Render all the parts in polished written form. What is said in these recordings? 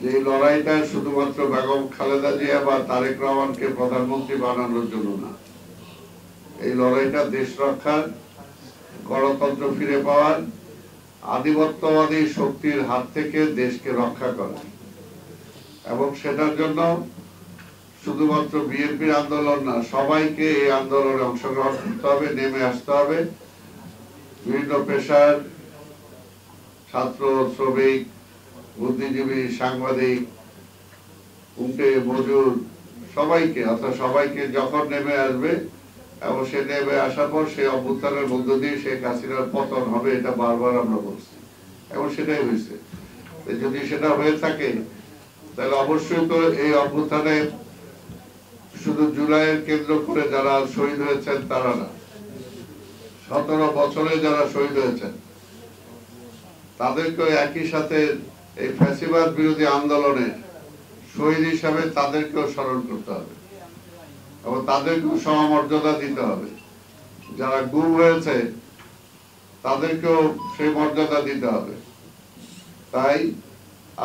যে লড়াইটা শুধুমাত্র বেগম খালেদা জিয়া বা তারেক রহমানকে প্রধানমন্ত্রী বানানোর জন্য না, এই লড়াইটা দেশ রক্ষার, গণতন্ত্র ফিরে পাওয়ার, আধিপত্যবাদী শক্তির হাত থেকে দেশকে রক্ষা করা। এবং সেটার জন্য শুধুমাত্র বিএনপির আন্দোলন না, সবাইকে এই আন্দোলনে অংশগ্রহণ করতে হবে, নেমে আসতে হবে। বিভিন্ন পেশার ছাত্র, শ্রমিক, বুদ্ধিজীবী, সাংবাদিক, উঠে মজুর, সবাইকে, অর্থাৎ সবাইকে যখন নেমে আসবে এবং সে নেমে আসার পর সেই অভ্যুত্থানের মধ্য দিয়ে শেখ হাসিনার পতন হবে, এটা বারবার আমরা বলছি এবং সেটাই হয়েছে। যদি সেটা হয়ে থাকে তাহলে অবশ্যই তো এই অভ্যুত্থানে শুধু জুলাইয়ের কেন্দ্র করে যারা শহীদ হয়েছেন তারা না, 17 বছরে যারা শহীদ হয়েছেন তাদেরকে একই সাথে এই ফ্যাসিবাদ বিরোধী আন্দোলনের শহীদ হিসাবে তাদেরকেও স্মরণ করতে হবে এবং তাদেরকেও সমমর্যাদা দিতে হবে। যারা গুম হয়েছে তাদেরকেও সেই মর্যাদা দিতে হবে। তাই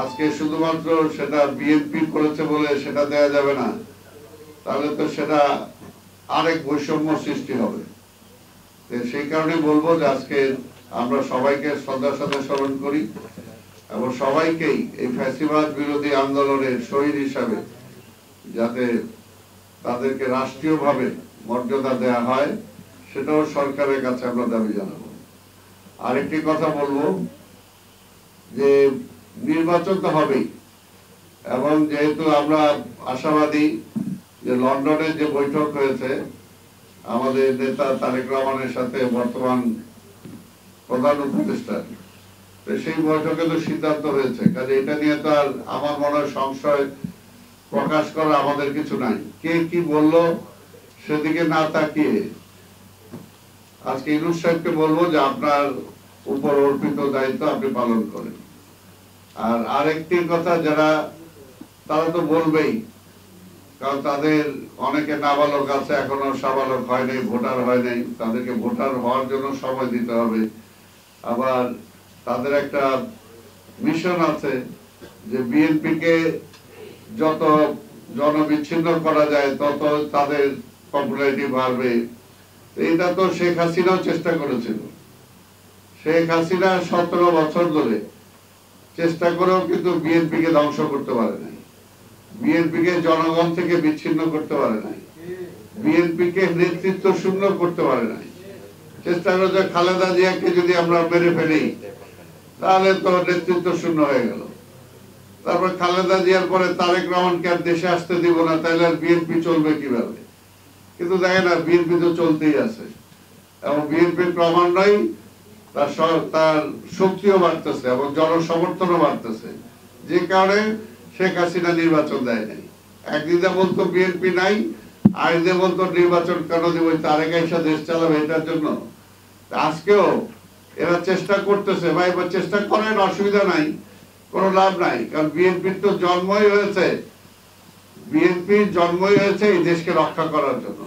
আজকে শুধুমাত্র সেটা বিএনপি করেছে বলে সেটা দেয়া যাবে না, তাহলে তো সেটা আরেক বৈষম্য সৃষ্টি হবে। সেই কারণে বলবো যে আজকে আমরা সবাইকে শ্রদ্ধার সাথে স্মরণ করি এবং সবাইকেই এই ফ্যাসিবাদ বিরোধী আন্দোলনের শহীদ হিসাবে যাতে তাদেরকে রাষ্ট্রীয়ভাবে মর্যাদা দেয়া হয়, সেটাও সরকারের কাছে আমরা দাবি জানাবো। আরেকটি কথা বলবো যে নির্বাচন তো হবেই, এবং যেহেতু আমরা আশাবাদী যে লন্ডনে যে বৈঠক হয়েছে আমাদের নেতা তারেক রহমানের সাথে বর্তমান প্রধান উপদেষ্টা, সেই বৈঠকে তো সিদ্ধান্ত হয়েছে, কাজে এটা নিয়ে তো আর আমার মনে হয় সংশয় প্রকাশ করা আমাদের কিছু নাই। কে কি বললো সেদিকে না তাকিয়ে আজকে ইউনূস সাহেবকে বলবো যে আপনার উপর অর্পিত দায়িত্ব আপনি পালন করেন। আর আরেকটি কথা, যারা তারা তো বলবেই, কারণ তাদের অনেকে নাবালক আছে, এখনো সাবালক হয় নাই, ভোটার হয় নাই, তাদেরকে ভোটার হওয়ার জন্য সময় দিতে হবে। আবার তাদের একটা মিশন আছে যে বিএনপি কে যত জনবিচ্ছিন্ন করা যায় তত তাদের পপুলারিটি বাড়বে। এটা তো শেখ হাসিনাও চেষ্টা করেছিল। শেখ হাসিনা 17 বছর ধরে চেষ্টা করেও কিন্তু বিএনপি কে ধ্বংস করতে পারে নাই, বিএনপি কে জনগণ থেকে বিচ্ছিন্ন করতে পারে নাই, বিএনপি কে নেতৃত্ব শূন্য করতে পারে নাই। চেষ্টা করেছে খালেদা জিয়াকে যদি আমরা মেরে ফেলি তাহলে তো নেতৃত্ব শূন্য হয়ে গেল। তারপর খালেদা জিয়ার পরে তারেক রহমানকে আর দেশে আসতে দিব না, তাহলে আর বিএনপি চলবে কিভাবে? কিন্তু দেখেন না, বিএনপি তো চলতেই আছে এবং বিএনপির ক্রমান্বয়ে তার শক্তিও বাড়তেছে এবং জনসমর্থনও বাড়তেছে, যে কারণে শেখ হাসিনা নির্বাচন দেয় নাই। একদিকে বলতো বিএনপি নাই, আরেকদিকে বলতো নির্বাচন কেন দিব, তারেক আইসা দেশ চালাবে এটার জন্য। আজকেও এরা চেষ্টা করতেছে, ভাই চেষ্টা করেন, অসুবিধা নাই, কোনো লাভ নাই, কারণ বিএনপির তো জন্মই হয়েছে, বিএনপির জন্মই হয়েছে এই দেশকে রক্ষা করার জন্য।